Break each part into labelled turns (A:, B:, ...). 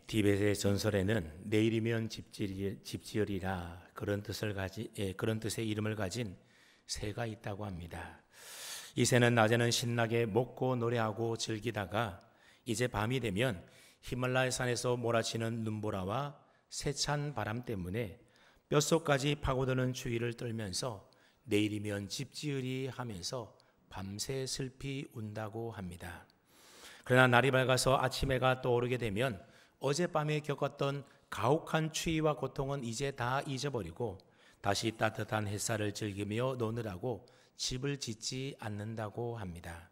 A: 디벳의 전설에는 내일이면 집지으리라 그런 뜻의 이름을 가진 새가 있다고 합니다. 이 새는 낮에는 신나게 먹고 노래하고 즐기다가 이제 밤이 되면 히말라야 산에서 몰아치는 눈보라와 세찬 바람 때문에 뼛속까지 파고드는 추위를 떨면서 내일이면 집지으리 하면서 밤새 슬피 운다고 합니다. 그러나 날이 밝아서 아침 해가 떠오르게 되면 어젯밤에 겪었던 가혹한 추위와 고통은 이제 다 잊어버리고 다시 따뜻한 햇살을 즐기며 노느라고 집을 짓지 않는다고 합니다.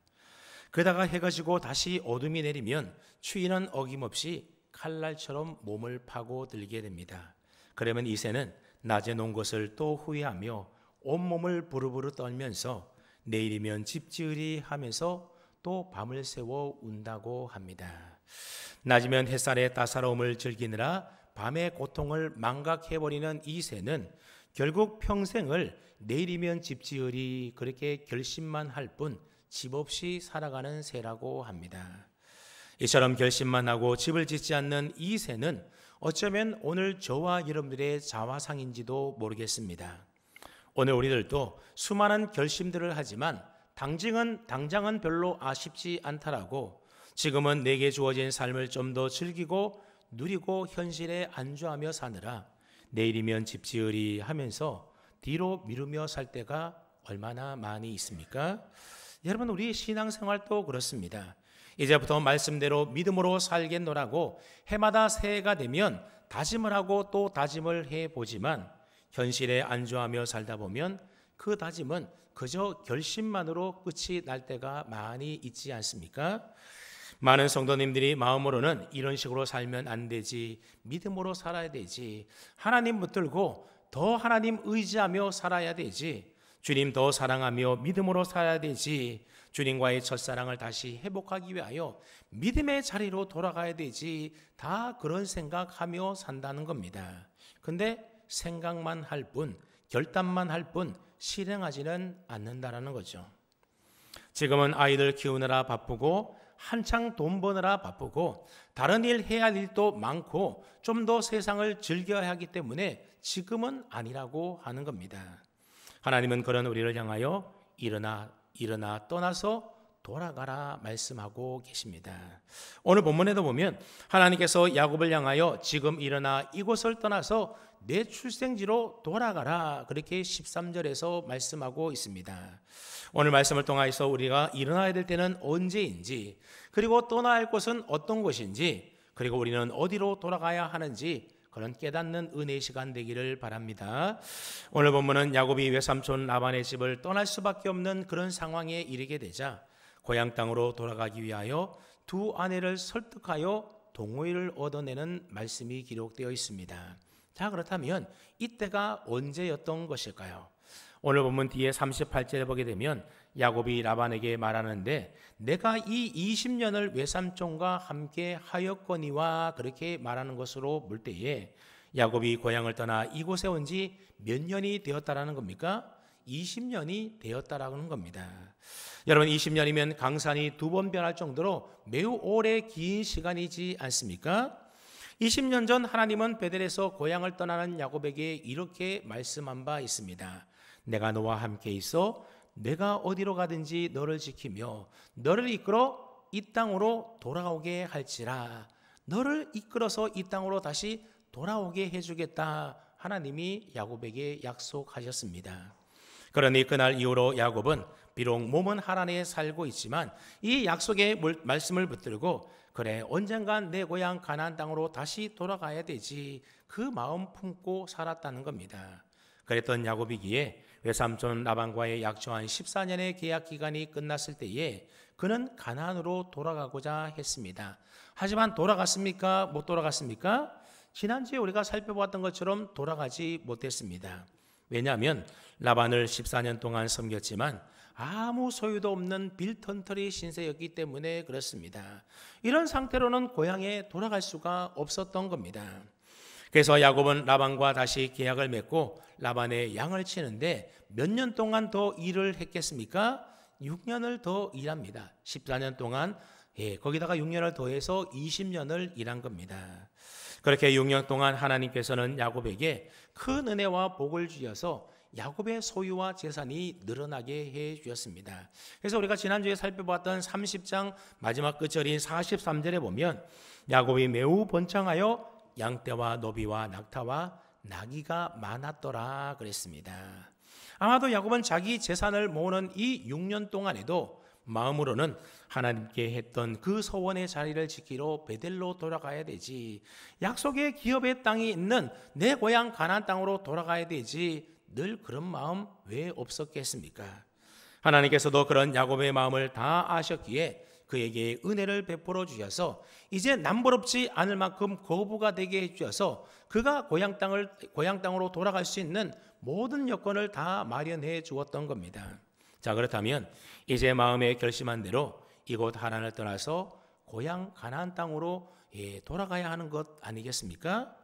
A: 그러다가 해가 지고 다시 어둠이 내리면 추위는 어김없이 칼날처럼 몸을 파고들게 됩니다. 그러면 이 새는 낮에 놓은 것을 또 후회하며 온몸을 부르부르 떨면서 내일이면 집지으리 하면서 또 밤을 새워 운다고 합니다. 낮이면 햇살의 따사로움을 즐기느라 밤의 고통을 망각해버리는 이 새는 결국 평생을 내일이면 집지으리 그렇게 결심만 할 뿐 집 없이 살아가는 새라고 합니다. 이처럼 결심만 하고 집을 짓지 않는 이 새는 어쩌면 오늘 저와 여러분들의 자화상인지도 모르겠습니다. 오늘 우리들도 수많은 결심들을 하지만 당장은 별로 아쉽지 않다라고 지금은 내게 주어진 삶을 좀 더 즐기고 누리고 현실에 안주하며 사느라 내일이면 집지으리 하면서 뒤로 미루며 살 때가 얼마나 많이 있습니까? 여러분, 우리 신앙생활도 그렇습니다. 이제부터 말씀대로 믿음으로 살겠노라고 해마다 새해가 되면 다짐을 하고 또 다짐을 해보지만 현실에 안주하며 살다 보면 그 다짐은 그저 결심만으로 끝이 날 때가 많이 있지 않습니까? 많은 성도님들이 마음으로는 이런 식으로 살면 안 되지, 믿음으로 살아야 되지, 하나님 붙들고 더 하나님 의지하며 살아야 되지, 주님 더 사랑하며 믿음으로 살아야 되지, 주님과의 첫사랑을 다시 회복하기 위하여 믿음의 자리로 돌아가야 되지, 다 그런 생각하며 산다는 겁니다. 근데 생각만 할 뿐, 결단만 할 뿐 실행하지는 않는다라는 거죠. 지금은 아이들 키우느라 바쁘고 한창 돈 버느라 바쁘고 다른 일 해야 할 일도 많고 좀 더 세상을 즐겨야 하기 때문에 지금은 아니라고 하는 겁니다. 하나님은 그런 우리를 향하여 일어나 떠나서 돌아가라 말씀하고 계십니다. 오늘 본문에도 보면 하나님께서 야곱을 향하여 지금 일어나 이곳을 떠나서 내 출생지로 돌아가라 그렇게 13절에서 말씀하고 있습니다. 오늘 말씀을 통해서 우리가 일어나야 될 때는 언제인지, 그리고 떠나야 할 곳은 어떤 곳인지, 그리고 우리는 어디로 돌아가야 하는지 그런 깨닫는 은혜의 시간 되기를 바랍니다. 오늘 본문은 야곱이 외삼촌 라반의 집을 떠날 수밖에 없는 그런 상황에 이르게 되자 고향 땅으로 돌아가기 위하여 두 아내를 설득하여 동의를 얻어내는 말씀이 기록되어 있습니다. 자, 그렇다면 이때가 언제였던 것일까요? 오늘 본문 뒤에 38절에 보게 되면 야곱이 라반에게 말하는데 내가 이 20년을 외삼촌과 함께 하였거니와 그렇게 말하는 것으로 볼 때에 야곱이 고향을 떠나 이곳에 온 지 몇 년이 되었다라는 겁니까? 20년이 되었다라는 겁니다. 여러분, 20년이면 강산이 2번 변할 정도로 매우 오래 긴 시간이지 않습니까? 20년 전 하나님은 베델에서 고향을 떠나는 야곱에게 이렇게 말씀한 바 있습니다. 내가 너와 함께 있어 내가 어디로 가든지 너를 지키며 너를 이끌어 이 땅으로 돌아오게 할지라. 너를 이끌어서 이 땅으로 다시 돌아오게 해주겠다. 하나님이 야곱에게 약속하셨습니다. 그러니 그날 이후로 야곱은 비록 몸은 하란에 살고 있지만 이 약속의 말씀을 붙들고 그래, 언젠간 내 고향 가나안 땅으로 다시 돌아가야 되지, 그 마음 품고 살았다는 겁니다. 그랬던 야곱이기에 외삼촌 라반과의 약정한 14년의 계약 기간이 끝났을 때에 그는 가나안으로 돌아가고자 했습니다. 하지만 돌아갔습니까? 못 돌아갔습니까? 지난주에 우리가 살펴보았던 것처럼 돌아가지 못했습니다. 왜냐하면 라반을 14년 동안 섬겼지만 아무 소유도 없는 빌턴터리 신세였기 때문에 그렇습니다. 이런 상태로는 고향에 돌아갈 수가 없었던 겁니다. 그래서 야곱은 라반과 다시 계약을 맺고 라반의 양을 치는데 몇 년 동안 더 일을 했겠습니까? 6년을 더 일합니다. 14년 동안 거기다가 6년을 더해서 20년을 일한 겁니다. 그렇게 6년 동안 하나님께서는 야곱에게 큰 은혜와 복을 주셔서 야곱의 소유와 재산이 늘어나게 해 주셨습니다. 그래서 우리가 지난주에 살펴봤던 30장 마지막 끝절인 43절에 보면 야곱이 매우 번창하여 양떼와 노비와 낙타와 나귀가 많았더라 그랬습니다. 아마도 야곱은 자기 재산을 모으는 이 6년 동안에도 마음으로는 하나님께 했던 그 소원의 자리를 지키러 베델로 돌아가야 되지, 약속의 기업의 땅이 있는 내 고향 가나안 땅으로 돌아가야 되지, 늘 그런 마음 왜 없었겠습니까? 하나님께서도 그런 야곱의 마음을 다 아셨기에 그에게 은혜를 베풀어 주셔서 이제 남부럽지 않을 만큼 거부가 되게 해주셔서 그가 고향 땅으로 돌아갈 수 있는 모든 여건을 다 마련해 주었던 겁니다. 자, 그렇다면 이제 마음에 결심한 대로 이곳 하란을 떠나서 고향 가나안 땅으로 돌아가야 하는 것 아니겠습니까?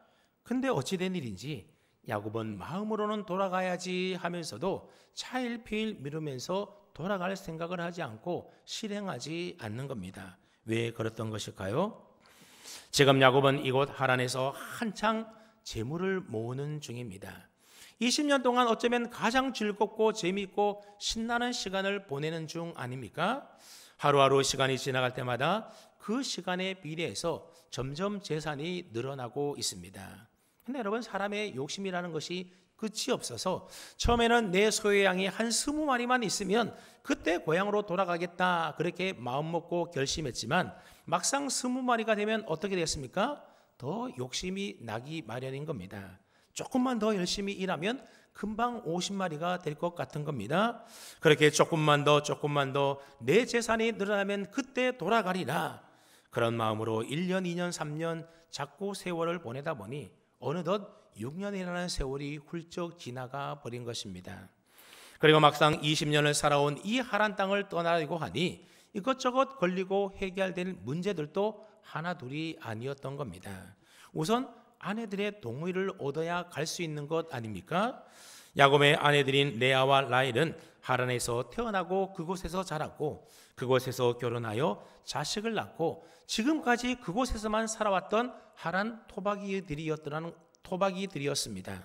A: 근데 어찌된 일인지 야곱은 마음으로는 돌아가야지 하면서도 차일피일 미루면서 돌아갈 생각을 하지 않고 실행하지 않는 겁니다. 왜 그랬던 것일까요? 지금 야곱은 이곳 하란에서 한창 재물을 모으는 중입니다. 20년 동안 어쩌면 가장 즐겁고 재미있고 신나는 시간을 보내는 중 아닙니까? 하루하루 시간이 지나갈 때마다 그 시간에 비례해서 점점 재산이 늘어나고 있습니다. 근데 여러분, 사람의 욕심이라는 것이 끝이 없어서 처음에는 내 소유의 양이 한 20마리만 있으면 그때 고향으로 돌아가겠다 그렇게 마음먹고 결심했지만 막상 20마리가 되면 어떻게 됐습니까? 더 욕심이 나기 마련인 겁니다. 조금만 더 열심히 일하면 금방 50마리가 될 것 같은 겁니다. 그렇게 조금만 더 내 재산이 늘어나면 그때 돌아가리라, 그런 마음으로 1년, 2년, 3년 자꾸 세월을 보내다 보니 어느덧 6년이라는 세월이 훌쩍 지나가 버린 것입니다. 그리고 막상 20년을 살아온 이 하란 땅을 떠나려고 하니 이것저것 걸리고 해결해야 될 문제들도 하나둘이 아니었던 겁니다. 우선 아내들의 동의를 얻어야 갈 수 있는 것 아닙니까? 야곱의 아내들인 레아와 라헬은 하란에서 태어나고 그곳에서 자랐고 그곳에서 결혼하여 자식을 낳고 지금까지 그곳에서만 살아왔던 하란 토박이들이었습니다.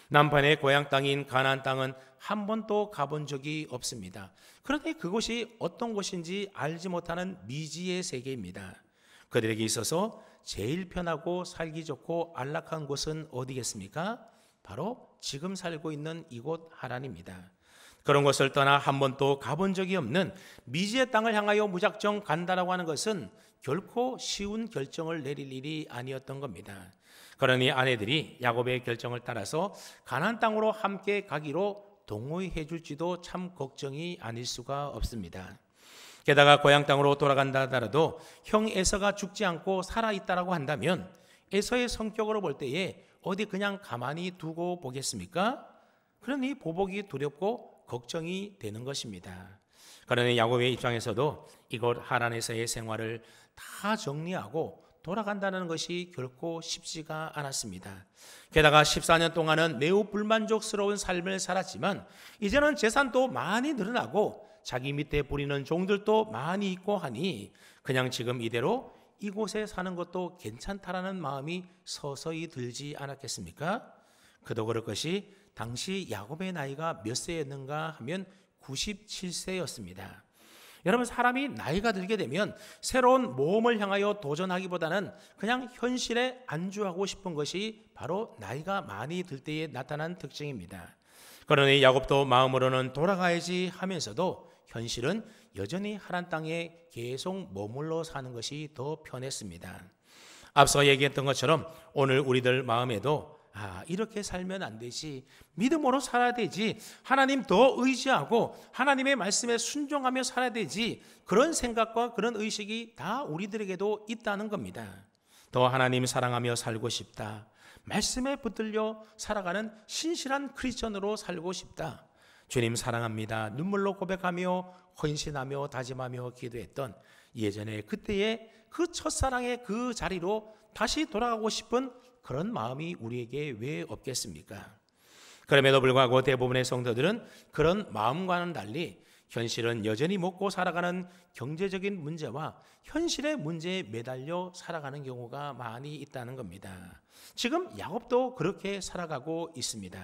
A: 남편의 고향 땅인 가나안 땅은 한 번도 가본 적이 없습니다. 그런데 그곳이 어떤 곳인지 알지 못하는 미지의 세계입니다. 그들에게 있어서 제일 편하고 살기 좋고 안락한 곳은 어디겠습니까? 바로 지금 살고 있는 이곳 하란입니다. 그런 곳을 떠나 한 번도 가본 적이 없는 미지의 땅을 향하여 무작정 간다라고 하는 것은 결코 쉬운 결정을 내릴 일이 아니었던 겁니다. 그러니 아내들이 야곱의 결정을 따라서 가나안 땅으로 함께 가기로 동의해 줄지도 참 걱정이 아닐 수가 없습니다. 게다가 고향 땅으로 돌아간다 하더라도 형 에서가 죽지 않고 살아있다라고 한다면 에서의 성격으로 볼 때에 어디 그냥 가만히 두고 보겠습니까? 그러니 보복이 두렵고 걱정이 되는 것입니다. 그러니 야곱의 입장에서도 이곳 하란에서의 생활을 다 정리하고 돌아간다는 것이 결코 쉽지가 않았습니다. 게다가 14년 동안은 매우 불만족스러운 삶을 살았지만 이제는 재산도 많이 늘어나고 자기 밑에 부리는 종들도 많이 있고 하니 그냥 지금 이대로 이곳에 사는 것도 괜찮다라는 마음이 서서히 들지 않았겠습니까? 그도 그럴 것이 당시 야곱의 나이가 몇 세였는가 하면 97세였습니다. 여러분, 사람이 나이가 들게 되면 새로운 모험을 향하여 도전하기보다는 그냥 현실에 안주하고 싶은 것이 바로 나이가 많이 들 때에 나타난 특징입니다. 그러니 야곱도 마음으로는 돌아가야지 하면서도 현실은 여전히 하란 땅에 계속 머물러 사는 것이 더 편했습니다. 앞서 얘기했던 것처럼 오늘 우리들 마음에도 이렇게 살면 안 되지, 믿음으로 살아야 되지, 하나님 더 의지하고 하나님의 말씀에 순종하며 살아야 되지, 그런 생각과 그런 의식이 다 우리들에게도 있다는 겁니다. 더 하나님 사랑하며 살고 싶다, 말씀에 붙들려 살아가는 신실한 크리스천으로 살고 싶다, 주님 사랑합니다 눈물로 고백하며 헌신하며 다짐하며 기도했던 예전에 그때의 그 첫사랑의 그 자리로 다시 돌아가고 싶은 그런 마음이 우리에게 왜 없겠습니까? 그럼에도 불구하고 대부분의 성도들은 그런 마음과는 달리 현실은 여전히 먹고 살아가는 경제적인 문제와 현실의 문제에 매달려 살아가는 경우가 많이 있다는 겁니다. 지금 야곱도 그렇게 살아가고 있습니다.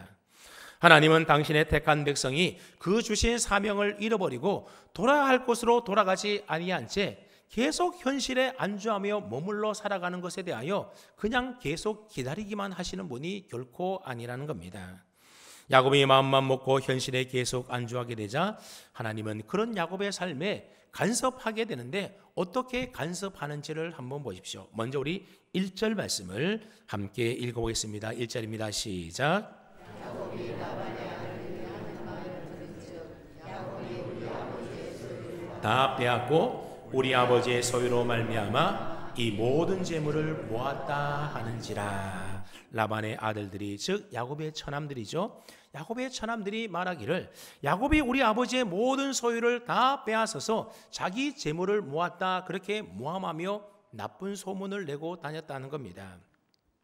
A: 하나님은 당신의 택한 백성이 그 주신 사명을 잃어버리고 돌아야 할 곳으로 돌아가지 아니한 채 계속 현실에 안주하며 머물러 살아가는 것에 대하여 그냥 계속 기다리기만 하시는 분이 결코 아니라는 겁니다. 야곱이 마음만 먹고 현실에 계속 안주하게 되자 하나님은 그런 야곱의 삶에 간섭하게 되는데 어떻게 간섭하는지를 한번 보십시오. 먼저 우리 1절 말씀을 함께 읽어보겠습니다. 1절입니다. 시작. 다 빼앗고 우리 아버지의 소유로 말미암아 이 모든 재물을 모았다 하는지라. 라반의 아들들이, 즉 야곱의 처남들이죠. 야곱의 처남들이 말하기를 야곱이 우리 아버지의 모든 소유를 다 빼앗아서 자기 재물을 모았다, 그렇게 모함하며 나쁜 소문을 내고 다녔다는 겁니다.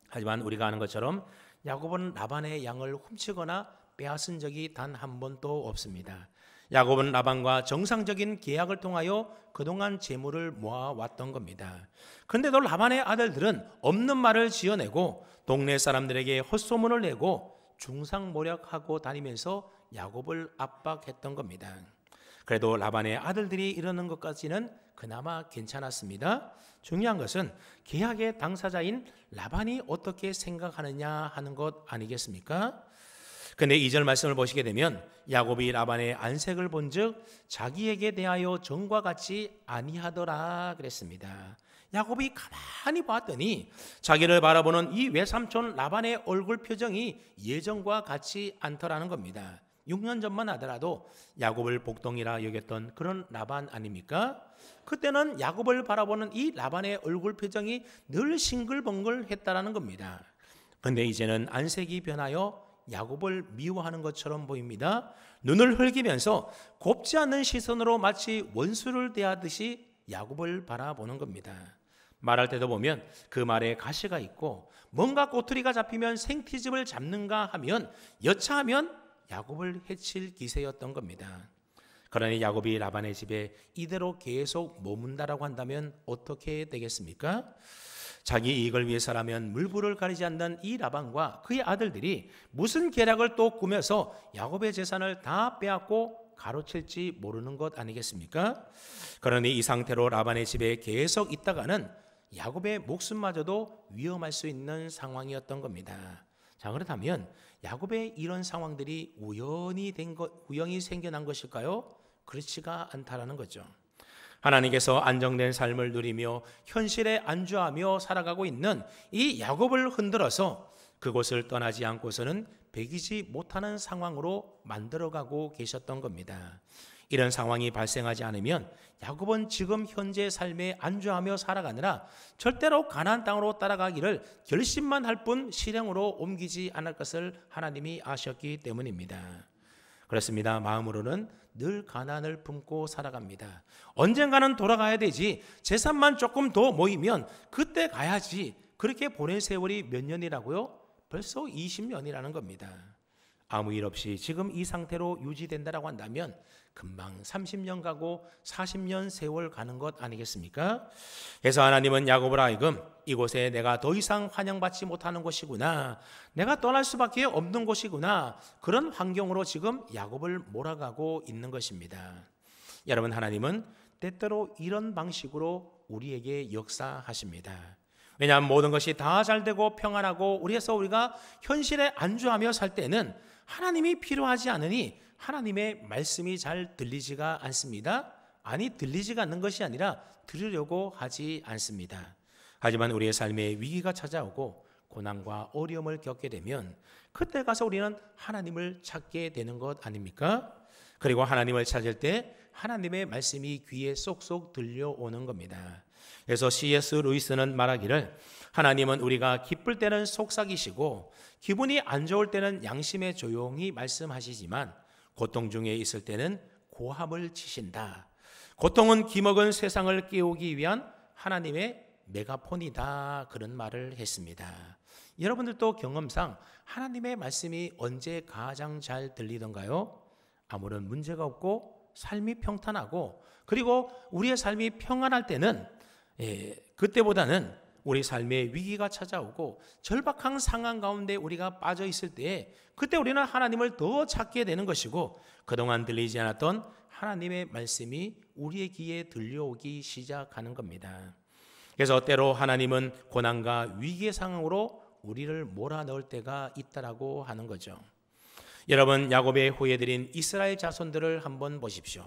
A: 하지만 우리가 아는 것처럼 야곱은 라반의 양을 훔치거나 빼앗은 적이 단 한 번도 없습니다. 야곱은 라반과 정상적인 계약을 통하여 그동안 재물을 모아왔던 겁니다. 그런데도 라반의 아들들은 없는 말을 지어내고 동네 사람들에게 헛소문을 내고 중상모략하고 다니면서 야곱을 압박했던 겁니다. 그래도 라반의 아들들이 이러는 것까지는 그나마 괜찮았습니다. 중요한 것은 계약의 당사자인 라반이 어떻게 생각하느냐 하는 것 아니겠습니까? 근데 2절 말씀을 보시게 되면 야곱이 라반의 안색을 본즉 자기에게 대하여 전과 같지 아니하더라 그랬습니다. 야곱이 가만히 봤더니 자기를 바라보는 이 외삼촌 라반의 얼굴 표정이 예전과 같지 않더라는 겁니다. 6년 전만 하더라도 야곱을 복덩이라 여겼던 그런 라반 아닙니까? 그때는 야곱을 바라보는 이 라반의 얼굴 표정이 늘 싱글벙글했다라는 겁니다. 그런데 이제는 안색이 변하여 야곱을 미워하는 것처럼 보입니다. 눈을 흘기면서 곱지 않은 시선으로 마치 원수를 대하듯이 야곱을 바라보는 겁니다. 말할 때도 보면 그 말에 가시가 있고 뭔가 꼬투리가 잡히면 생티집을 잡는가 하면 여차하면 야곱을 해칠 기세였던 겁니다. 그러니 야곱이 라반의 집에 이대로 계속 머문다라고 한다면 어떻게 되겠습니까? 자기 이익을 위해서라면 물불을 가리지 않는 이 라반과 그의 아들들이 무슨 계략을 또 꾸며서 야곱의 재산을 다 빼앗고 가로챌지 모르는 것 아니겠습니까? 그러니 이 상태로 라반의 집에 계속 있다가는 야곱의 목숨마저도 위험할 수 있는 상황이었던 겁니다. 자, 그렇다면 야곱의 이런 상황들이 우연히 생겨난 것일까요? 그렇지가 않다라는 거죠. 하나님께서 안정된 삶을 누리며 현실에 안주하며 살아가고 있는 이 야곱을 흔들어서 그곳을 떠나지 않고서는 배기지 못하는 상황으로 만들어가고 계셨던 겁니다. 이런 상황이 발생하지 않으면 야곱은 지금 현재 삶에 안주하며 살아가느라 절대로 가나안 땅으로 따라가기를 결심만 할 뿐 실행으로 옮기지 않을 것을 하나님이 아셨기 때문입니다. 그렇습니다. 마음으로는 늘 가난을 품고 살아갑니다. 언젠가는 돌아가야 되지, 재산만 조금 더 모이면 그때 가야지. 그렇게 보낸 세월이 몇 년이라고요? 벌써 20년이라는 겁니다. 아무 일 없이 지금 이 상태로 유지된다라고 한다면 금방 30년 가고 40년 세월 가는 것 아니겠습니까? 그래서 하나님은 야곱을 하여금 이곳에 내가 더 이상 환영받지 못하는 곳이구나, 내가 떠날 수밖에 없는 곳이구나, 그런 환경으로 지금 야곱을 몰아가고 있는 것입니다. 여러분, 하나님은 때때로 이런 방식으로 우리에게 역사하십니다. 왜냐하면 모든 것이 다 잘되고 평안하고 우리가 현실에 안주하며 살 때는 하나님이 필요하지 않으니 하나님의 말씀이 잘 들리지가 않습니다. 아니, 들리지가 않는 것이 아니라 들으려고 하지 않습니다. 하지만 우리의 삶에 위기가 찾아오고 고난과 어려움을 겪게 되면 그때 가서 우리는 하나님을 찾게 되는 것 아닙니까? 그리고 하나님을 찾을 때 하나님의 말씀이 귀에 쏙쏙 들려오는 겁니다. 그래서 C.S. 루이스는 말하기를 하나님은 우리가 기쁠 때는 속삭이시고 기분이 안 좋을 때는 양심에 조용히 말씀하시지만 고통 중에 있을 때는 고함을 치신다. 고통은 기먹은 세상을 깨우기 위한 하나님의 메가폰이다, 그런 말을 했습니다. 여러분들도 경험상 하나님의 말씀이 언제 가장 잘 들리던가요? 아무런 문제가 없고 삶이 평탄하고 그리고 우리의 삶이 평안할 때는 그때보다는 우리 삶에 위기가 찾아오고 절박한 상황 가운데 우리가 빠져 있을 때에 그때 우리는 하나님을 더 찾게 되는 것이고 그동안 들리지 않았던 하나님의 말씀이 우리의 귀에 들려오기 시작하는 겁니다. 그래서 때로 하나님은 고난과 위기의 상황으로 우리를 몰아넣을 때가 있다라고 하는 거죠. 여러분, 야곱의 후예들인 이스라엘 자손들을 한번 보십시오.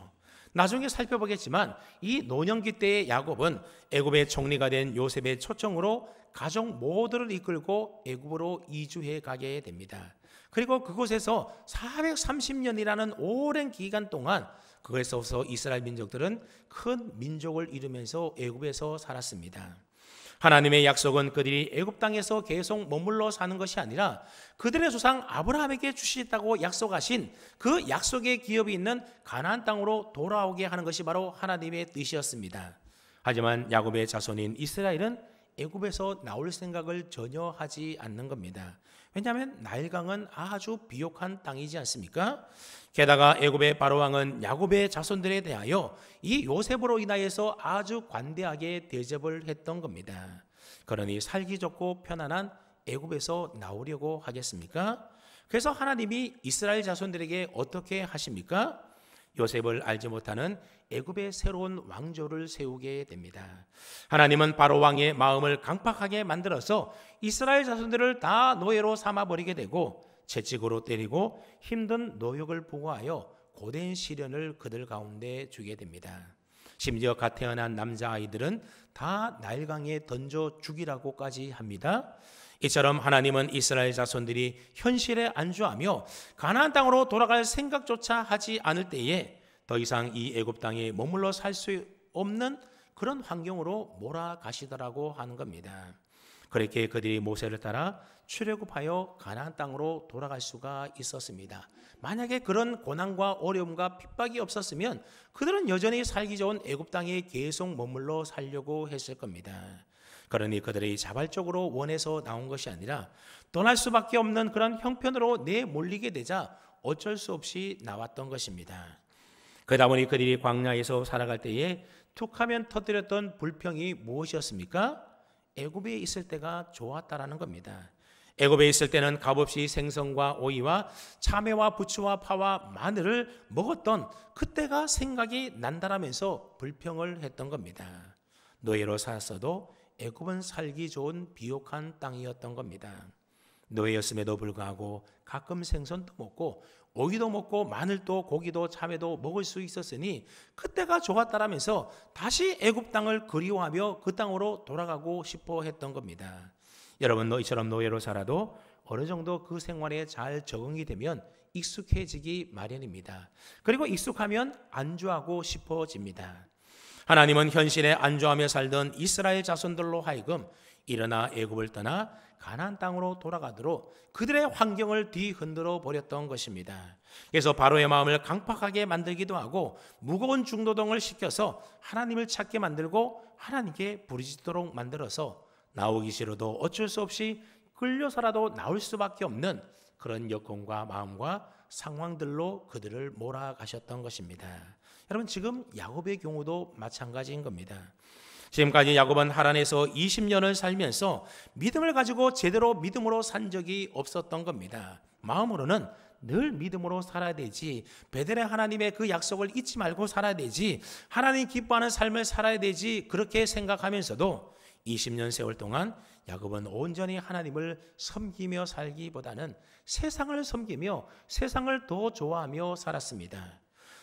A: 나중에 살펴보겠지만 이 노년기 때의 야곱은 애굽의 총리가 된 요셉의 초청으로 가족 모두를 이끌고 애굽으로 이주해 가게 됩니다. 그리고 그곳에서 430년이라는 오랜 기간 동안 그곳에서 이스라엘 민족들은 큰 민족을 이루면서 애굽에서 살았습니다. 하나님의 약속은 그들이 애굽 땅에서 계속 머물러 사는 것이 아니라 그들의 조상 아브라함에게 주시겠다고 약속하신 그 약속의 기업이 있는 가나안 땅으로 돌아오게 하는 것이 바로 하나님의 뜻이었습니다. 하지만 야곱의 자손인 이스라엘은 애굽에서 나올 생각을 전혀 하지 않는 겁니다. 왜냐하면 나일강은 아주 비옥한 땅이지 않습니까? 게다가 애굽의 바로왕은 야곱의 자손들에 대하여 이 요셉으로 인하여서 아주 관대하게 대접을 했던 겁니다. 그러니 살기 좋고 편안한 애굽에서 나오려고 하겠습니까? 그래서 하나님이 이스라엘 자손들에게 어떻게 하십니까? 요셉을 알지 못하는 애굽의 새로운 왕조를 세우게 됩니다. 하나님은 바로 왕의 마음을 강팍하게 만들어서 이스라엘 자손들을 다 노예로 삼아버리게 되고 채찍으로 때리고 힘든 노역을 보고하여 고된 시련을 그들 가운데 주게 됩니다. 심지어 갓 태어난 남자아이들은 다 나일강에 던져 죽이라고까지 합니다. 이처럼 하나님은 이스라엘 자손들이 현실에 안주하며 가나안 땅으로 돌아갈 생각조차 하지 않을 때에 더 이상 이 애굽 땅에 머물러 살 수 없는 그런 환경으로 몰아가시더라고 하는 겁니다. 그렇게 그들이 모세를 따라 출애굽하여 가나안 땅으로 돌아갈 수가 있었습니다. 만약에 그런 고난과 어려움과 핍박이 없었으면 그들은 여전히 살기 좋은 애굽 땅에 계속 머물러 살려고 했을 겁니다. 그러니 그들이 자발적으로 원해서 나온 것이 아니라 떠날 수밖에 없는 그런 형편으로 내몰리게 되자 어쩔 수 없이 나왔던 것입니다. 그러다 보니 그들이 광야에서 살아갈 때에 툭하면 터뜨렸던 불평이 무엇이었습니까? 애굽에 있을 때가 좋았다라는 겁니다. 애굽에 있을 때는 값없이 생선과 오이와 참외와 부추와 파와 마늘을 먹었던 그때가 생각이 난다라면서 불평을 했던 겁니다. 노예로 살았어도 애굽은 살기 좋은 비옥한 땅이었던 겁니다. 노예였음에도 불구하고 가끔 생선도 먹고 오이도 먹고 마늘도 고기도 참외도 먹을 수 있었으니 그때가 좋았다라면서 다시 애굽 땅을 그리워하며 그 땅으로 돌아가고 싶어 했던 겁니다. 여러분, 이처럼 노예로 살아도 어느 정도 그 생활에 잘 적응이 되면 익숙해지기 마련입니다. 그리고 익숙하면 안주하고 싶어집니다. 하나님은 현실에 안주하며 살던 이스라엘 자손들로 하여금 일어나 애굽을 떠나 가나안 땅으로 돌아가도록 그들의 환경을 뒤흔들어 버렸던 것입니다. 그래서 바로의 마음을 강팍하게 만들기도 하고 무거운 중노동을 시켜서 하나님을 찾게 만들고 하나님께 부르짖도록 만들어서 나오기 싫어도 어쩔 수 없이 끌려서라도 나올 수밖에 없는 그런 여건과 마음과 상황들로 그들을 몰아가셨던 것입니다. 여러분, 지금 야곱의 경우도 마찬가지인 겁니다. 지금까지 야곱은 하란에서 20년을 살면서 믿음을 가지고 제대로 믿음으로 산 적이 없었던 겁니다. 마음으로는 늘 믿음으로 살아야 되지, 베델의 하나님의 그 약속을 잊지 말고 살아야 되지, 하나님 기뻐하는 삶을 살아야 되지, 그렇게 생각하면서도 20년 세월 동안 야곱은 온전히 하나님을 섬기며 살기보다는 세상을 섬기며 세상을 더 좋아하며 살았습니다.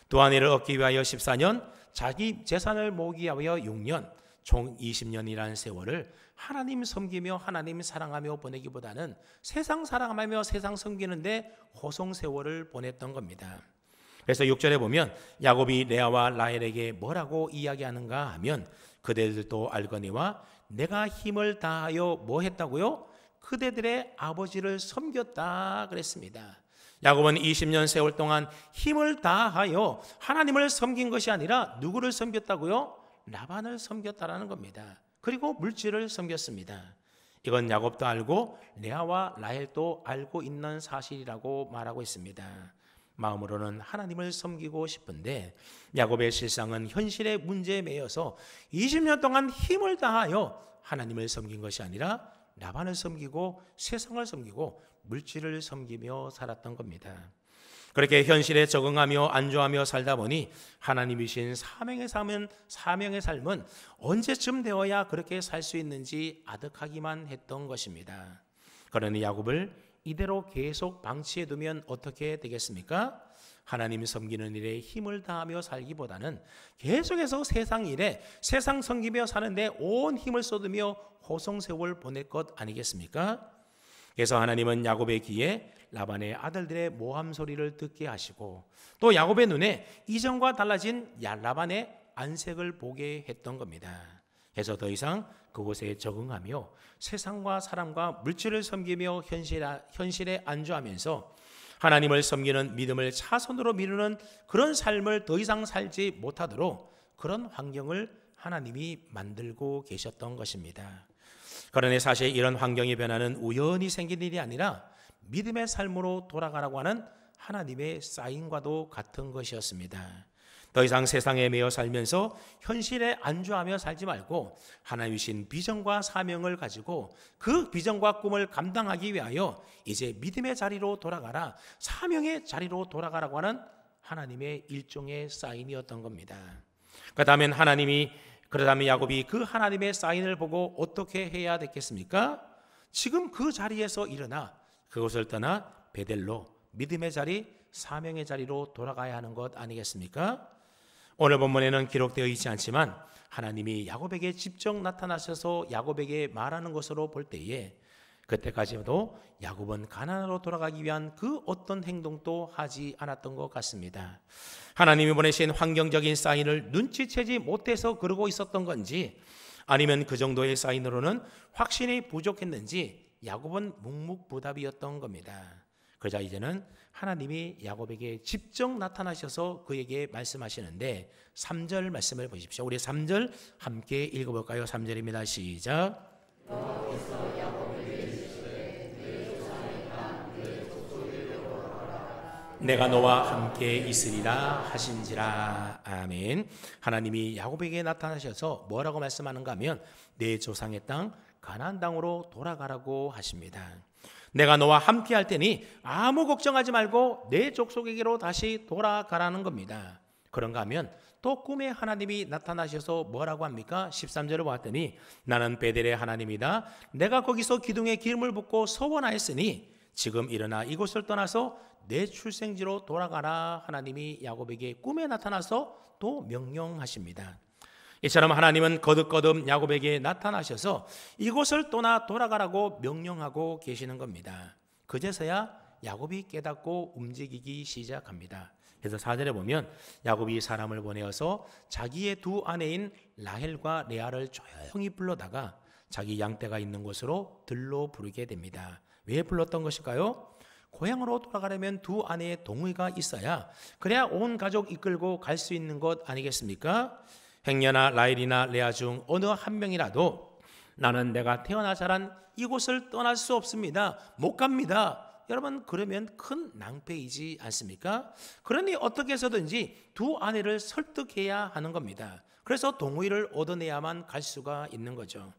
A: 두 아내를 얻기 위하여 14년, 자기 재산을 모으기 위하여 6년, 총 20년이라는 세월을 하나님 섬기며 하나님 사랑하며 보내기보다는 세상 사랑하며 세상 섬기는데 호송 세월을 보냈던 겁니다. 그래서 6절에 보면 야곱이 레아와 라헬에게 뭐라고 이야기하는가 하면 그대들도 알거니와 내가 힘을 다하여 뭐 했다고요? 그대들의 아버지를 섬겼다 그랬습니다. 야곱은 20년 세월 동안 힘을 다하여 하나님을 섬긴 것이 아니라 누구를 섬겼다고요? 라반을 섬겼다라는 겁니다. 그리고 물질을 섬겼습니다. 이건 야곱도 알고 레아와 라헬도 알고 있는 사실이라고 말하고 있습니다. 마음으로는 하나님을 섬기고 싶은데 야곱의 실상은 현실의 문제에 매여서 20년 동안 힘을 다하여 하나님을 섬긴 것이 아니라 라반을 섬기고 세상을 섬기고 물질을 섬기며 살았던 겁니다. 그렇게 현실에 적응하며 안주하며 살다 보니 하나님이신 사명의 삶은 언제쯤 되어야 그렇게 살 수 있는지 아득하기만 했던 것입니다. 그러니 야곱을 이대로 계속 방치해 두면 어떻게 되겠습니까? 하나님 섬기는 일에 힘을 다하며 살기보다는 계속해서 세상 일에 세상 섬기며 사는데 온 힘을 쏟으며 호송세월 보낼 것 아니겠습니까? 그래서 하나님은 야곱의 귀에 라반의 아들들의 모함 소리를 듣게 하시고 또 야곱의 눈에 이전과 달라진 라반의 안색을 보게 했던 겁니다. 그래서 더 이상 그곳에 적응하며 세상과 사람과 물질을 섬기며 현실에 안주하면서 하나님을 섬기는 믿음을 차선으로 미루는 그런 삶을 더 이상 살지 못하도록 그런 환경을 하나님이 만들고 계셨던 것입니다. 그러니 사실 이런 환경의 변화는 우연히 생긴 일이 아니라 믿음의 삶으로 돌아가라고 하는 하나님의 사인과도 같은 것이었습니다. 더 이상 세상에 매여 살면서 현실에 안주하며 살지 말고 하나님이신 비전과 사명을 가지고 그 비전과 꿈을 감당하기 위하여 이제 믿음의 자리로 돌아가라, 사명의 자리로 돌아가라고 하는 하나님의 일종의 사인이었던 겁니다. 그렇다면 야곱이 그 하나님의 사인을 보고 어떻게 해야 됐겠습니까? 지금 그 자리에서 일어나 그곳을 떠나 베델로 믿음의 자리, 사명의 자리로 돌아가야 하는 것 아니겠습니까? 오늘 본문에는 기록되어 있지 않지만 하나님이 야곱에게 직접 나타나셔서 야곱에게 말하는 것으로 볼 때에 그때까지도 야곱은 가나안으로 돌아가기 위한 그 어떤 행동도 하지 않았던 것 같습니다. 하나님이 보내신 환경적인 사인을 눈치채지 못해서 그러고 있었던 건지 아니면 그 정도의 사인으로는 확신이 부족했는지 야곱은 묵묵부답이었던 겁니다. 그러자 이제는 하나님이 야곱에게 직접 나타나셔서 그에게 말씀하시는데 3절 말씀을 보십시오. 우리 3절 함께 읽어볼까요? 3절입니다. 시작. 내가 너와 함께 있으리라 하신지라. 아멘. 하나님이 야곱에게 나타나셔서 뭐라고 말씀하는가 하면 내 조상의 땅 가나안 땅으로 돌아가라고 하십니다. 내가 너와 함께 할 테니 아무 걱정하지 말고 내 족속에게로 다시 돌아가라는 겁니다. 그런가 하면 또 꿈에 하나님이 나타나셔서 뭐라고 합니까? 13절을 보았더니 나는 베델의 하나님이다. 내가 거기서 기둥에 기름을 붓고 서원하였으니 지금 일어나 이곳을 떠나서 내 출생지로 돌아가라. 하나님이 야곱에게 꿈에 나타나서 또 명령하십니다. 이처럼 하나님은 거듭거듭 야곱에게 나타나셔서 이곳을 떠나 돌아가라고 명령하고 계시는 겁니다. 그제서야 야곱이 깨닫고 움직이기 시작합니다. 그래서 4절에 보면 야곱이 사람을 보내어서 자기의 두 아내인 라헬과 레아를 조용히 불러다가 자기 양떼가 있는 곳으로 들러 부르게 됩니다. 왜 불렀던 것일까요? 고향으로 돌아가려면 두 아내의 동의가 있어야 그래야 온 가족 이끌고 갈 수 있는 것 아니겠습니까? 행여나 라헬이나 레아 중 어느 한 명이라도 나는 내가 태어나 자란 이곳을 떠날 수 없습니다, 못 갑니다, 여러분 그러면 큰 낭패이지 않습니까? 그러니 어떻게 해서든지 두 아내를 설득해야 하는 겁니다. 그래서 동의를 얻어내야만 갈 수가 있는 거죠.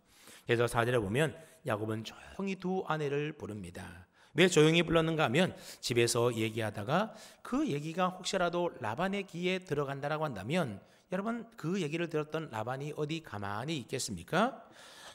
A: 그래서 4절에 보면 야곱은 조용히 두 아내를 부릅니다. 왜 조용히 불렀는가 하면 집에서 얘기하다가 그 얘기가 혹시라도 라반의 귀에 들어간다라고 한다면 여러분 그 얘기를 들었던 라반이 어디 가만히 있겠습니까?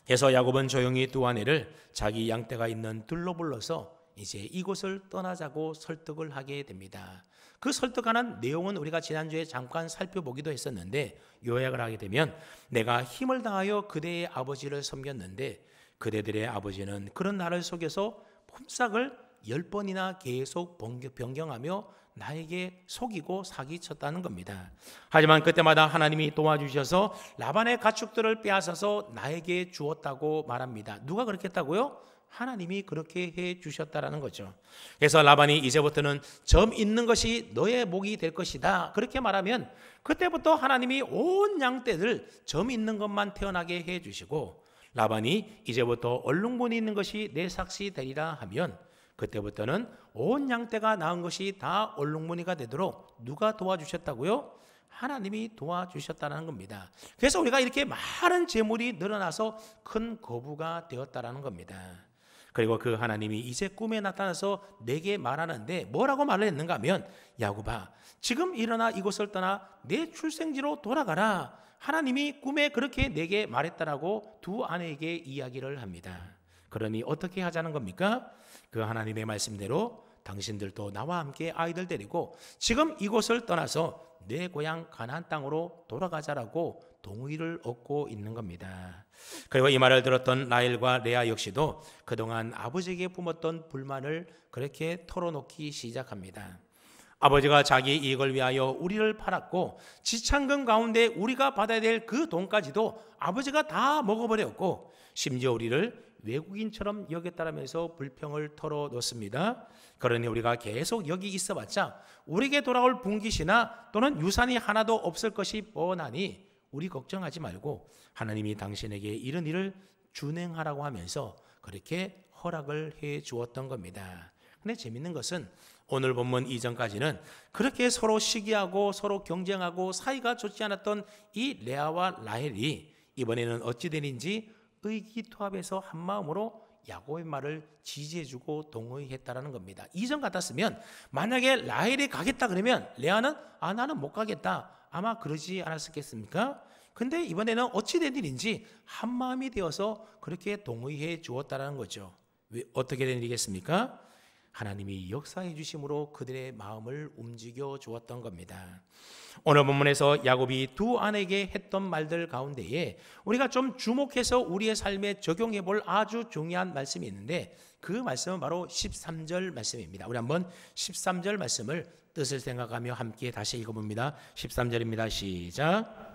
A: 그래서 야곱은 조용히 두 아내를 자기 양떼가 있는 들로 불러서 이제 이곳을 떠나자고 설득을 하게 됩니다. 그 설득하는 내용은 우리가 지난주에 잠깐 살펴보기도 했었는데 요약을 하게 되면 내가 힘을 다하여 그대의 아버지를 섬겼는데 그대들의 아버지는 그런 나를 속여서 품삯을 10번이나 계속 변경하며 나에게 속이고 사기쳤다는 겁니다. 하지만 그때마다 하나님이 도와주셔서 라반의 가축들을 빼앗아서 나에게 주었다고 말합니다. 누가 그렇게 했다고요? 하나님이 그렇게 해 주셨다라는 거죠. 그래서 라반이 이제부터는 점 있는 것이 너의 목이 될 것이다 그렇게 말하면 그때부터 하나님이 온 양떼들 점 있는 것만 태어나게 해 주시고 라반이 이제부터 얼룩무늬 있는 것이 내 삭시 되리라 하면 그때부터는 온 양떼가 낳은 것이 다 얼룩무늬가 되도록 누가 도와주셨다고요? 하나님이 도와주셨다는 겁니다. 그래서 우리가 이렇게 많은 재물이 늘어나서 큰 거부가 되었다는 겁니다. 그리고 그 하나님이 이제 꿈에 나타나서 내게 말하는데 뭐라고 말을 했는가 하면, 야곱아, 지금 일어나 이곳을 떠나 내 출생지로 돌아가라. 하나님이 꿈에 그렇게 내게 말했다라고 두 아내에게 이야기를 합니다. 그러니 어떻게 하자는 겁니까? 그 하나님의 말씀대로 당신들도 나와 함께 아이들 데리고 지금 이곳을 떠나서 내 고향 가나안 땅으로 돌아가자라고 동의를 얻고 있는 겁니다. 그리고 이 말을 들었던 라헬과 레아 역시도 그동안 아버지에게 품었던 불만을 그렇게 털어놓기 시작합니다. 아버지가 자기 이익을 위하여 우리를 팔았고 지창금 가운데 우리가 받아야 될 그 돈까지도 아버지가 다 먹어버렸고 심지어 우리를 외국인처럼 여겼다라면서 불평을 털어놓습니다. 그러니 우리가 계속 여기 있어봤자 우리에게 돌아올 분깃이나 또는 유산이 하나도 없을 것이 뻔하니 우리 걱정하지 말고 하나님이 당신에게 이런 일을 준행하라고 하면서 그렇게 허락을 해 주었던 겁니다. 근데 재밌는 것은 오늘 본문 이전까지는 그렇게 서로 시기하고 서로 경쟁하고 사이가 좋지 않았던 이 레아와 라헬이 이번에는 어찌 되는지 의기투합해서 한마음으로 야곱의 말을 지지해주고 동의했다라는 겁니다. 이전 같았으면 만약에 라헬이 가겠다 그러면 레아는 나는 못 가겠다 아마 그러지 않았겠습니까? 근데 이번에는 어찌 된 일인지 한마음이 되어서 그렇게 동의해 주었다라는 거죠. 왜, 어떻게 된 일이겠습니까? 하나님이 역사해 주심으로 그들의 마음을 움직여 주었던 겁니다. 오늘 본문에서 야곱이 두 아내에게 했던 말들 가운데에 우리가 좀 주목해서 우리의 삶에 적용해 볼 아주 중요한 말씀이 있는데 그 말씀은 바로 13절 말씀입니다. 우리 한번 13절 말씀을 뜻을 생각하며 함께 다시 읽어봅니다. 13절입니다. 시작.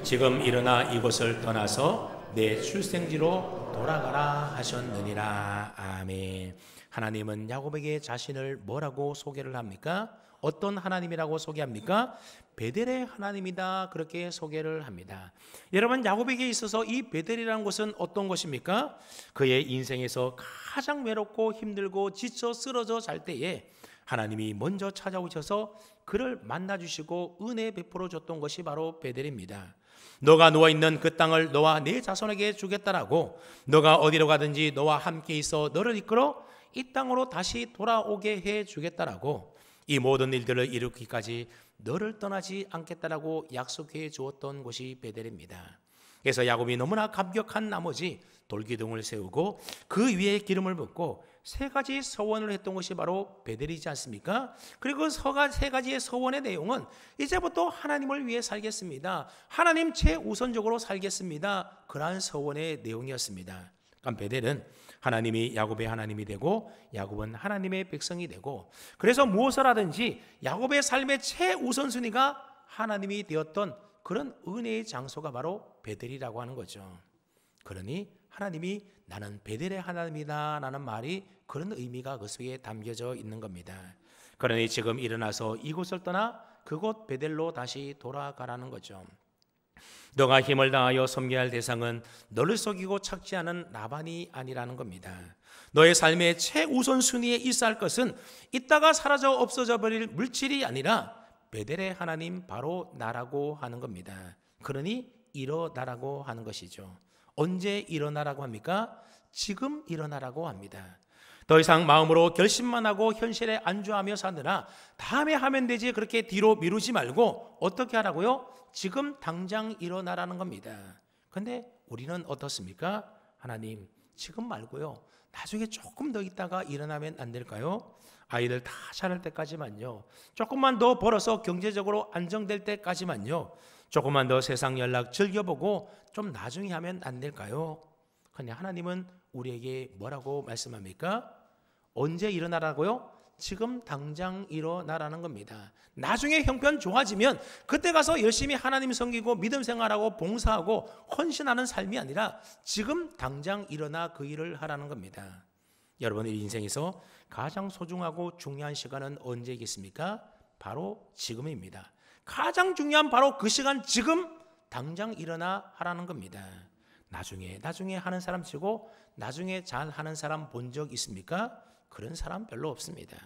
A: 지금 일어나 이곳을 떠나서 내 출생지로 돌아가라 하셨느니라. 아멘. 하나님은 야곱에게 자신을 뭐라고 소개를 합니까? 어떤 하나님이라고 소개합니까? 베델의 하나님이다 그렇게 소개를 합니다. 여러분, 야곱에게 있어서 이 베델이라는 곳은 어떤 곳입니까? 그의 인생에서 가장 외롭고 힘들고 지쳐 쓰러져 잘 때에 하나님이 먼저 찾아오셔서 그를 만나주시고 은혜 베풀어 줬던 것이 바로 베델입니다. 너가 누워있는 그 땅을 너와 네 자손에게 주겠다라고, 너가 어디로 가든지 너와 함께 있어 너를 이끌어 이 땅으로 다시 돌아오게 해 주겠다라고, 이 모든 일들을 이루기까지 너를 떠나지 않겠다라고 약속해 주었던 곳이 베델입니다. 그래서 야곱이 너무나 감격한 나머지 돌기둥을 세우고 그 위에 기름을 붓고 세 가지 서원을 했던 것이 바로 베델이지 않습니까? 그리고 세 가지의 서원의 내용은 이제부터 하나님을 위해 살겠습니다. 하나님 최우선적으로 살겠습니다. 그러한 서원의 내용이었습니다. 그러니까 베델은 하나님이 야곱의 하나님이 되고 야곱은 하나님의 백성이 되고, 그래서 무엇을 하든지 야곱의 삶의 최우선순위가 하나님이 되었던 그런 은혜의 장소가 바로 베델이라고 하는 거죠. 그러니 하나님이 나는 베델의 하나님이다 라는 말이 그런 의미가 그 속에 담겨져 있는 겁니다. 그러니 지금 일어나서 이곳을 떠나 그곳 베델로 다시 돌아가라는 거죠. 너가 힘을 다하여 섬겨야 할 대상은 너를 속이고 착지 않은 라반이 아니라는 겁니다. 너의 삶의 최우선 순위에 있어야 할 것은 있다가 사라져 없어져 버릴 물질이 아니라 베델의 하나님 바로 나라고 하는 겁니다. 그러니 일어나라고 하는 것이죠. 언제 일어나라고 합니까? 지금 일어나라고 합니다. 더 이상 마음으로 결심만 하고 현실에 안주하며 사느라 다음에 하면 되지 그렇게 뒤로 미루지 말고 어떻게 하라고요? 지금 당장 일어나라는 겁니다. 근데 우리는 어떻습니까? 하나님, 지금 말고요, 나중에 조금 더 있다가 일어나면 안 될까요? 아이들 다 자랄 때까지만요, 조금만 더 벌어서 경제적으로 안정될 때까지만요, 조금만 더 세상 연락 즐겨보고 좀 나중에 하면 안 될까요? 근데 하나님은 우리에게 뭐라고 말씀합니까? 언제 일어나라고요? 지금 당장 일어나라는 겁니다. 나중에 형편 좋아지면 그때 가서 열심히 하나님 섬기고 믿음 생활하고 봉사하고 헌신하는 삶이 아니라 지금 당장 일어나 그 일을 하라는 겁니다. 여러분의 인생에서 가장 소중하고 중요한 시간은 언제겠습니까? 바로 지금입니다. 가장 중요한 바로 그 시간, 지금 당장 일어나 하라는 겁니다. 나중에 하는 사람 치고 나중에 잘 하는 사람 본 적 있습니까? 그런 사람 별로 없습니다.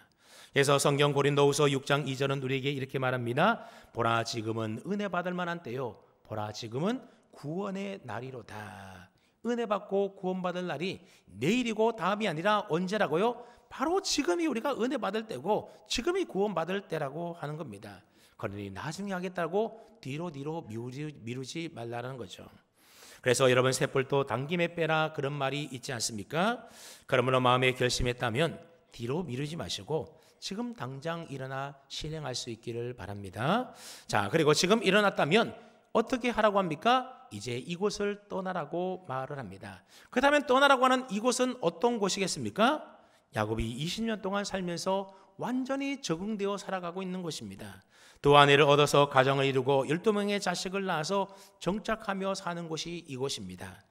A: 그래서 성경 고린도후서 6장 2절은 우리에게 이렇게 말합니다. 보라 지금은 은혜 받을 만한 때요, 보라 지금은 구원의 날이로다. 은혜 받고 구원받을 날이 내일이고 다음이 아니라 언제라고요? 바로 지금이 우리가 은혜 받을 때고 지금이 구원받을 때라고 하는 겁니다. 그러니 나중에 하겠다고 뒤로 미루지 말라는 거죠. 그래서 여러분 셋불도 당김에 빼라 그런 말이 있지 않습니까? 그러므로 마음에 결심했다면 뒤로 미루지 마시고 지금 당장 일어나 실행할 수 있기를 바랍니다. 자, 그리고 지금 일어났다면 어떻게 하라고 합니까? 이제 이곳을 떠나라고 말을 합니다. 그렇다면 떠나라고 하는 이곳은 어떤 곳이겠습니까? 야곱이 20년 동안 살면서 완전히 적응되어 살아가고 있는 곳입니다. 두 아내를 얻어서 가정을 이루고 12명의 자식을 낳아서 정착하며 사는 곳이 이곳입니다.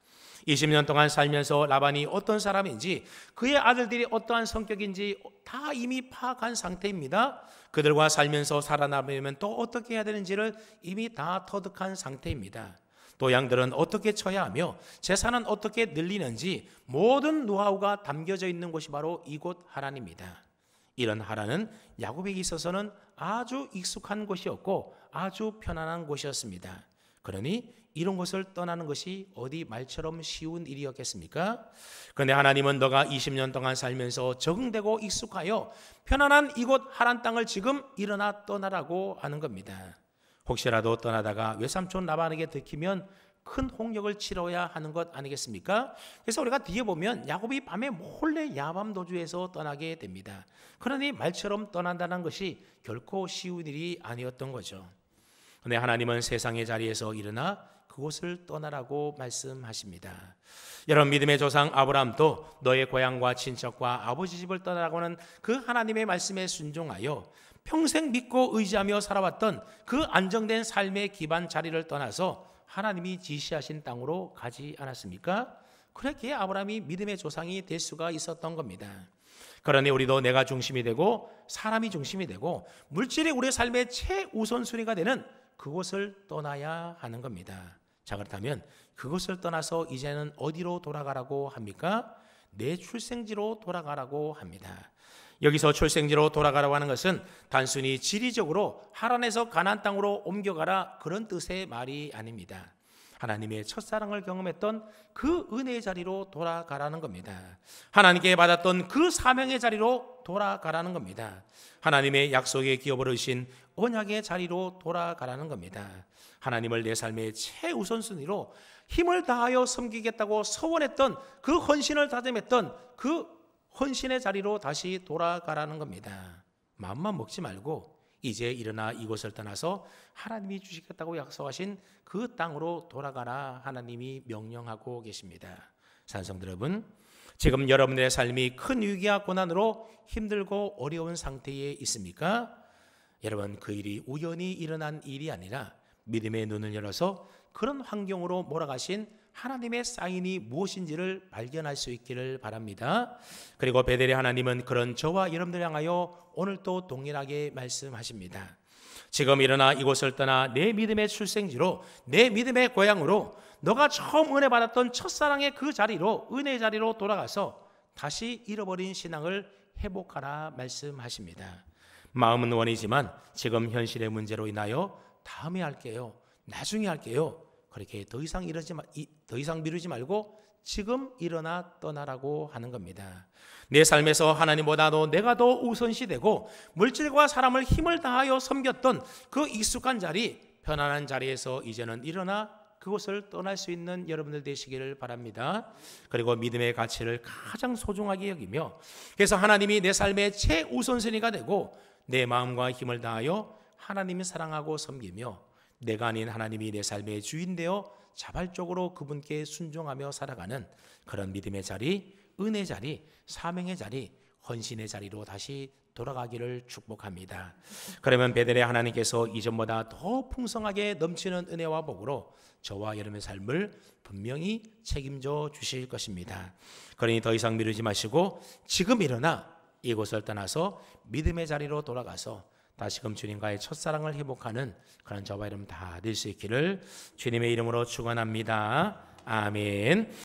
A: 20년 동안 살면서 라반이 어떤 사람인지, 그의 아들들이 어떠한 성격인지 다 이미 파악한 상태입니다. 그들과 살면서 살아남으려면 또 어떻게 해야 되는지를 이미 다 터득한 상태입니다. 또 양들은 어떻게 쳐야 하며 재산은 어떻게 늘리는지 모든 노하우가 담겨져 있는 곳이 바로 이곳 하란입니다. 이런 하란은 야곱에게 있어서는 아주 익숙한 곳이었고 아주 편안한 곳이었습니다. 그러니 이런 곳을 떠나는 것이 어디 말처럼 쉬운 일이었겠습니까? 그런데 하나님은 너가 20년 동안 살면서 적응되고 익숙하여 편안한 이곳 하란 땅을 지금 일어나 떠나라고 하는 겁니다. 혹시라도 떠나다가 외삼촌 라반에게 들키면 큰 홍역을 치러야 하는 것 아니겠습니까? 그래서 우리가 뒤에 보면 야곱이 밤에 몰래 야밤 도주해서 떠나게 됩니다. 그러니 말처럼 떠난다는 것이 결코 쉬운 일이 아니었던 거죠. 그런데 하나님은 세상의 자리에서 일어나 그곳을 떠나라고 말씀하십니다. 여러분, 믿음의 조상 아브라함도 너의 고향과 친척과 아버지 집을 떠나라고 하는 그 하나님의 말씀에 순종하여 평생 믿고 의지하며 살아왔던 그 안정된 삶의 기반 자리를 떠나서 하나님이 지시하신 땅으로 가지 않았습니까? 그렇게 아브라함이 믿음의 조상이 될 수가 있었던 겁니다. 그러니 우리도 내가 중심이 되고 사람이 중심이 되고 물질이 우리의 삶의 최우선순위가 되는 그곳을 떠나야 하는 겁니다. 자, 그렇다면 그곳을 떠나서 이제는 어디로 돌아가라고 합니까? 내 출생지로 돌아가라고 합니다. 여기서 출생지로 돌아가라고 하는 것은 단순히 지리적으로 하란에서 가나안 땅으로 옮겨가라 그런 뜻의 말이 아닙니다. 하나님의 첫사랑을 경험했던 그 은혜의 자리로 돌아가라는 겁니다. 하나님께 받았던 그 사명의 자리로 돌아가라는 겁니다. 하나님의 약속의 기업을 얻으신 언약의 자리로 돌아가라는 겁니다. 하나님을 내 삶의 최우선순위로 힘을 다하여 섬기겠다고 서원했던 그 헌신을 다짐했던 그 헌신의 자리로 다시 돌아가라는 겁니다. 마음만 먹지 말고 이제 일어나 이곳을 떠나서 하나님이 주시겠다고 약속하신 그 땅으로 돌아가라 하나님이 명령하고 계십니다. 산성들 여러분, 지금 여러분의 삶이 큰 위기와 고난으로 힘들고 어려운 상태에 있습니까? 여러분, 그 일이 우연히 일어난 일이 아니라 믿음의 눈을 열어서 그런 환경으로 몰아가신 하나님의 사인이 무엇인지를 발견할 수 있기를 바랍니다. 그리고 베델의 하나님은 그런 저와 여러분들 향하여 오늘 또 동일하게 말씀하십니다. 지금 일어나 이곳을 떠나 내 믿음의 출생지로, 내 믿음의 고향으로, 너가 처음 은혜 받았던 첫사랑의 그 자리로, 은혜의 자리로 돌아가서 다시 잃어버린 신앙을 회복하라 말씀하십니다. 마음은 원이지만 지금 현실의 문제로 인하여 다음에 할게요, 나중에 할게요, 그렇게 더 이상 미루지 말고 지금 일어나 떠나라고 하는 겁니다. 내 삶에서 하나님보다도 내가 더 우선시 되고 물질과 사람을 힘을 다하여 섬겼던 그 익숙한 자리, 편안한 자리에서 이제는 일어나 그곳을 떠날 수 있는 여러분들 되시기를 바랍니다. 그리고 믿음의 가치를 가장 소중하게 여기며, 그래서 하나님이 내 삶의 최우선순위가 되고 내 마음과 힘을 다하여 하나님을 사랑하고 섬기며 내가 아닌 하나님이 내 삶의 주인 되어 자발적으로 그분께 순종하며 살아가는 그런 믿음의 자리, 은혜의 자리, 사명의 자리, 헌신의 자리로 다시 돌아가기를 축복합니다. 그러면 베델의 하나님께서 이전보다 더 풍성하게 넘치는 은혜와 복으로 저와 여러분의 삶을 분명히 책임져 주실 것입니다. 그러니 더 이상 미루지 마시고 지금 일어나 이곳을 떠나서 믿음의 자리로 돌아가서 다시금 주님과의 첫사랑을 회복하는 그런 저와 여러분 다 될 수 있기를 주님의 이름으로 축원합니다. 아멘.